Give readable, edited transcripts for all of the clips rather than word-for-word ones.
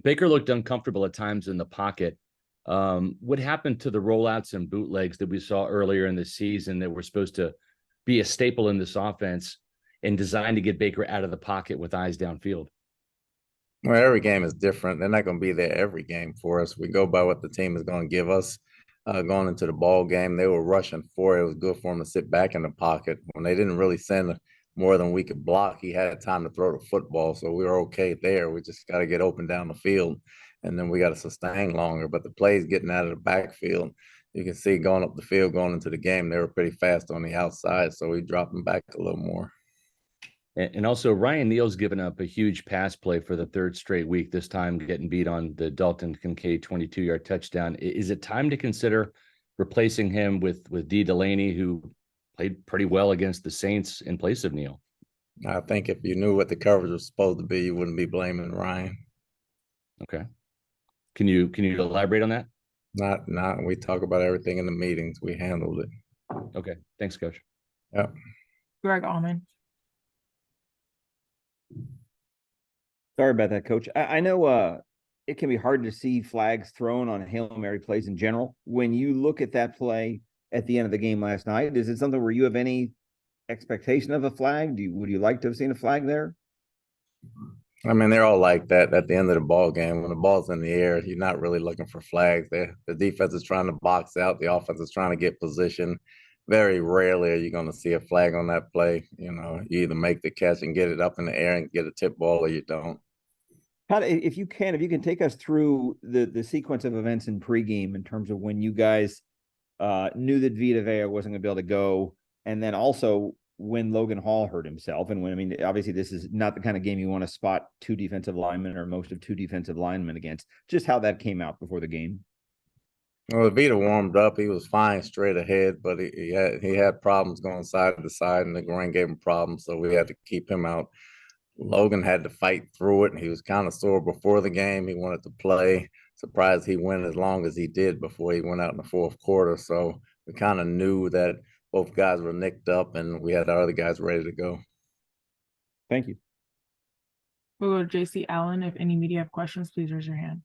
Baker looked uncomfortable at times in the pocket. What happened to the rollouts and bootlegs that we saw earlier in the season that were supposed to be a staple in this offense and designed to get Baker out of the pocket with eyes downfield? Well, every game is different. They're not going to be there every game for us. We go by what the team is going to give us. Going into the ball game, they were rushing for it. It was good for him to sit back in the pocket. When they didn't really send more than we could block, he had time to throw the football. So we were okay there. We just got to get open down the field, and then we got to sustain longer. But the plays getting out of the backfield, you can see going up the field, going into the game, they were pretty fast on the outside. So we dropped them back a little more. And also, Ryan Neal's given up a huge pass play for the third straight week, this time getting beat on the Dalton Kincaid 22-yard touchdown. Is it time to consider replacing him with D. Delaney, who played pretty well against the Saints in place of Neal? I think if you knew what the coverage was supposed to be, you wouldn't be blaming Ryan. Okay. Can you elaborate on that? Not. We talk about everything in the meetings. We handled it. Okay. Thanks, Coach. Yep. Greg Allman. Sorry about that, Coach. I know it can be hard to see flags thrown on Hail Mary plays in general. When you look at that play at the end of the game last night, is it something where you have any expectation of a flag? Would you like to have seen a flag there? I mean, they're all like that at the end of the ball game. When the ball's in the air, you're not really looking for flags. The defense is trying to box out. The offense is trying to get position. Very rarely are you going to see a flag on that play. You either make the catch and get it up in the air and get a tip ball, or you don't. If you can take us through the sequence of events in pregame in terms of when you guys knew that Vita Vea wasn't going to be able to go, and then also when Logan Hall hurt himself, and obviously this is not the kind of game you want to spot two defensive linemen or most of two defensive linemen against. Just how that came out before the game. Well, Vita warmed up. He was fine straight ahead, but he had problems going side to side, and the groin gave him problems, so we had to keep him out. Logan had to fight through it, and he was kind of sore before the game. He wanted to play. Surprised he went as long as he did before he went out in the fourth quarter. So we kind of knew that both guys were nicked up, and we had our other guys ready to go. Thank you. We'll go to JC Allen. If any media have questions, please raise your hand.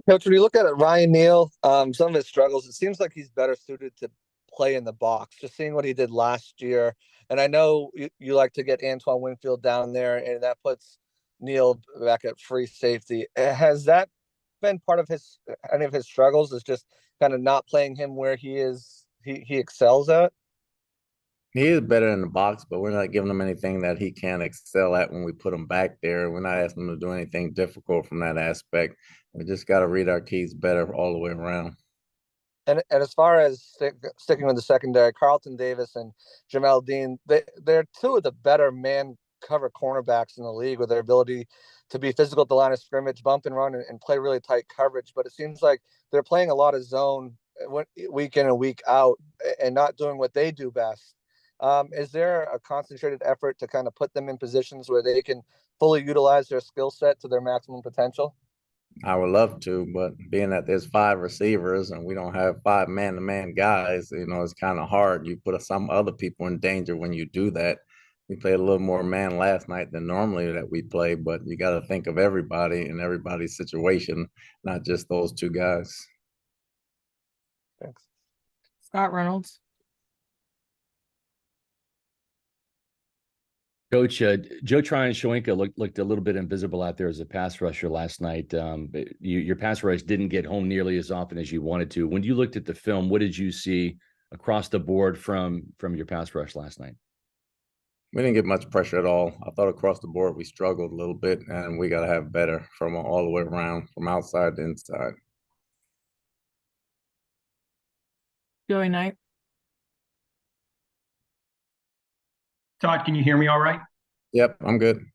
Coach, when you look at it, Ryan Neal, some of his struggles, it seems like he's better suited to play in the box, just seeing what he did last year. And I know you like to get Antoine Winfield down there, and that puts Neal back at free safety. Has that been part of any of his struggles, is just kind of not playing him where he excels at? He is better in the box, but we're not giving him anything that he can't excel at when we put him back there. We're not asking him to do anything difficult from that aspect. We just got to read our keys better all the way around. And as far as sticking with the secondary, Carlton Davis and Jamel Dean, they're two of the better man cover cornerbacks in the league with their ability to be physical at the line of scrimmage, bump and run, and play really tight coverage. But it seems like they're playing a lot of zone week in and week out and not doing what they do best. Is there a concentrated effort to kind of put them in positions where they can fully utilize their skill set to their maximum potential? I would love to, but being that there's 5 receivers and we don't have 5 man-to-man guys, it's kind of hard. You put some other people in danger when you do that. We played a little more man last night than normally that we play, but you got to think of everybody and everybody's situation, not just those 2 guys. Thanks. Scott Reynolds. Coach, Joe Tryon-Shoyinka looked a little bit invisible out there as a pass rusher last night. Your pass rush didn't get home nearly as often as you wanted to. When you looked at the film, what did you see across the board from your pass rush last night? We didn't get much pressure at all. I thought across the board we struggled a little bit, and we got to have better from all the way around, from outside to inside. Joey Knight. Todd, can you hear me all right? Yep, I'm good.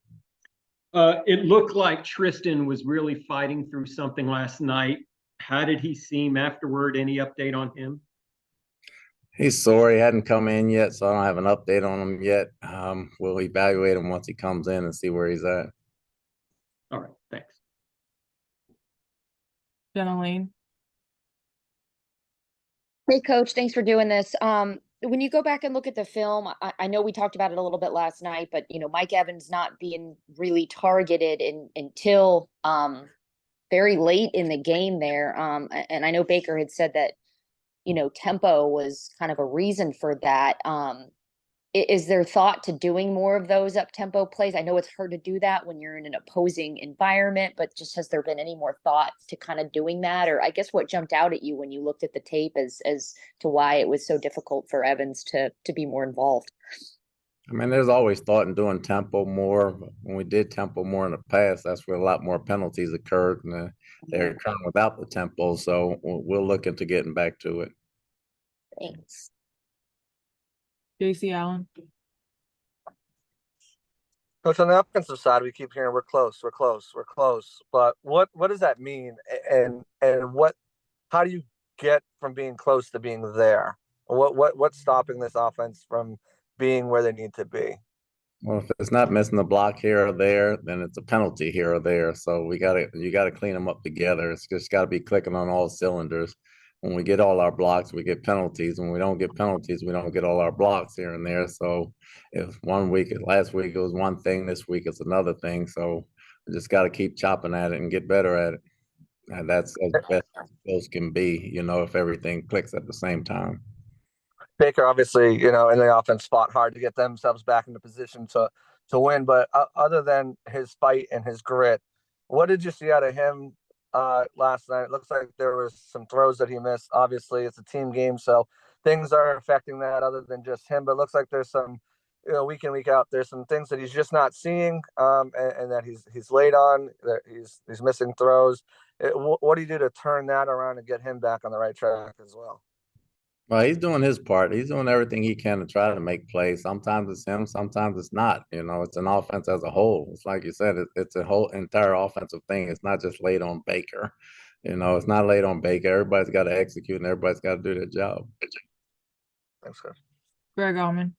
It looked like Tristan was really fighting through something last night. How did he seem afterward? Any update on him? He's sore. He hadn't come in yet, so I don't have an update on him yet. We'll evaluate him once he comes in and see where he's at. All right, thanks. Jenna Lane. Hey, Coach, thanks for doing this. when you go back and look at the film, I know we talked about it a little bit last night, but Mike Evans not being really targeted until very late in the game there. And I know Baker had said that tempo was kind of a reason for that. Is there thought to doing more of those up-tempo plays? I know it's hard to do that when you're in an opposing environment, but just has there been any more thought to kind of doing that? Or I guess what jumped out at you when you looked at the tape as to why it was so difficult for Evans to be more involved? I mean, there's always thought in doing tempo more. But when we did tempo more in the past, that's where a lot more penalties occurred, and they're occurring without the tempo. So we're looking to getting back to it. Thanks. JC Allen. Coach, on the offensive side, we keep hearing we're close. But what does that mean? And how do you get from being close to being there? What's stopping this offense from being where they need to be? Well, if it's not missing the block here or there, then it's a penalty here or there. So you gotta clean them up together. It's just got to be clicking on all cylinders. When we get all our blocks, we get penalties. When we don't get penalties, we don't get all our blocks here and there. So if last week it was one thing, this week it's another thing. So we just got to keep chopping at it and get better at it. And that's as best as those can be, if everything clicks at the same time. Baker, obviously, in the offense fought hard to get themselves back into position to win. But other than his fight and his grit, what did you see out of him last night? It looks like there was some throws that he missed. Obviously, it's a team game, so things are affecting that other than just him. But it looks like there's some, week in, week out, there's some things that he's just not seeing, and that he's late on, that he's missing throws. What do you do to turn that around and get him back on the right track as well? Well, he's doing his part. He's doing everything he can to try to make plays. Sometimes it's him, sometimes it's not. It's an offense as a whole. It's like you said, it's a whole entire offensive thing. It's not just laid on Baker. It's not laid on Baker. Everybody's got to execute and everybody's got to do their job. Thanks, Coach. Greg Allman.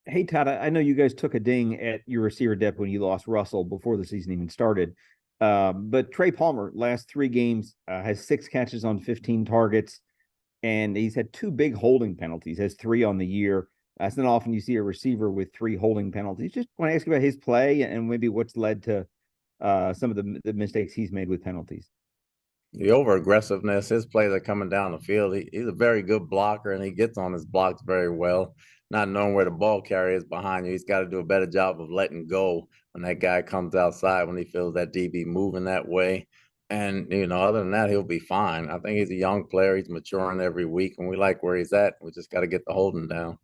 Hey, Todd, I know you guys took a ding at your receiver depth when you lost Russell before the season even started. But Trey Palmer, last 3 games, has 6 catches on 15 targets, and he's had 2 big holding penalties, has 3 on the year. It's not often you see a receiver with 3 holding penalties. Just want to ask you about his play and maybe what's led to some of the mistakes he's made with penalties. The over aggressiveness, his plays are coming down the field. He's a very good blocker and he gets on his blocks very well. Not knowing where the ball carrier is behind you, he's got to do a better job of letting go when that guy comes outside, when he feels that DB moving that way. And, other than that, he'll be fine. I think he's a young player. He's maturing every week, and we like where he's at. We just got to get the holding down.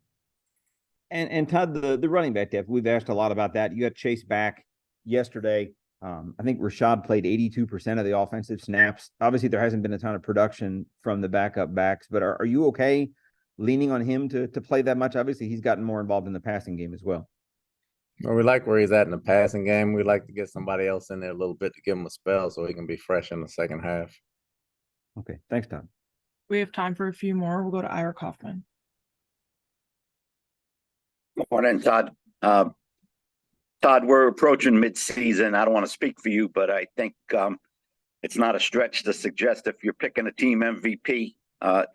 And Todd, the running back depth, we've asked a lot about that. You got Chase back yesterday. I think Rashad played 82% of the offensive snaps. Obviously, there hasn't been a ton of production from the backup backs, but are you okay leaning on him to play that much? Obviously, he's gotten more involved in the passing game as well. Well, we like where he's at in the passing game. We like to get somebody else in there a little bit to give him a spell so he can be fresh in the second half. Okay, thanks, Todd. We have time for a few more. We'll go to Ira Kaufman. Morning, Todd. Todd, we're approaching mid-season. I don't want to speak for you, but I think it's not a stretch to suggest if you're picking a team MVP,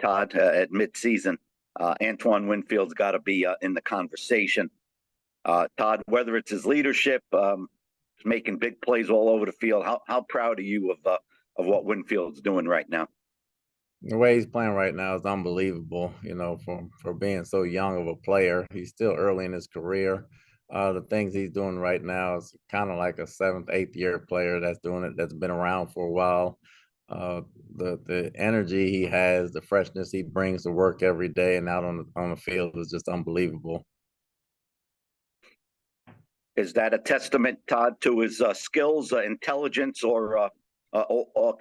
Todd, at mid-season, Antoine Winfield's got to be in the conversation. Todd, whether it's his leadership, making big plays all over the field, how proud are you of what Winfield's doing right now? The way he's playing right now is unbelievable, for being so young of a player. He's still early in his career. The things he's doing right now is kind of like a 7th, 8th year player that's doing it, that's been around for a while. The energy he has, the freshness he brings to work every day and out on the field is just unbelievable. Is that a testament, Todd, to his skills, intelligence, or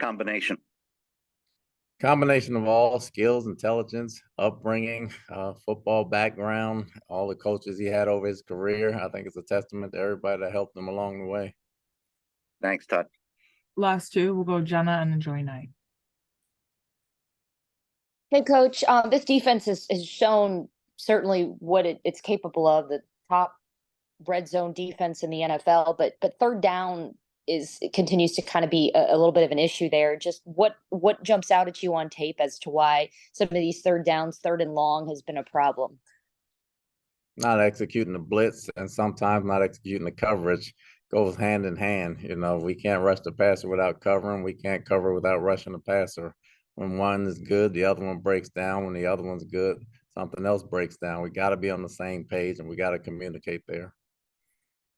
combination? Combination of all: skills, intelligence, upbringing, football background, all the coaches he had over his career. I think it's a testament to everybody that helped him along the way. Thanks, Todd. Last 2, we'll go Jenna and then Joy Knight. Hey, Coach, this defense has shown certainly what it's capable of, the top red zone defense in the NFL, but third down continues to kind of be a little bit of an issue there. Just what jumps out at you on tape as to why some of these third downs, third and long, has been a problem? Not executing the blitz and sometimes not executing the coverage goes hand in hand. You know, we can't rush the passer without covering. We can't cover without rushing the passer. When one is good, the other one breaks down. When the other one's good, something else breaks down. We got to be on the same page and we got to communicate there.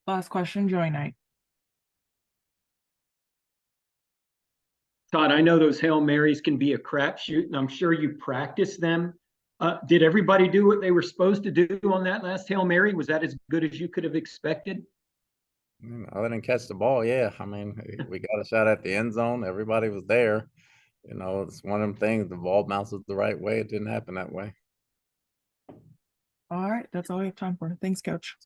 Last question, Joey Knight. Todd, I know those Hail Marys can be a crapshoot, and I'm sure you practice them. Did everybody do what they were supposed to do on that last Hail Mary? Was that as good as you could have expected? Other than catch the ball, yeah. I mean, we got a shot at the end zone. Everybody was there. You know, it's one of them things. The ball bounces the right way. It didn't happen that way. All right, that's all we have time for. Thanks, Coach.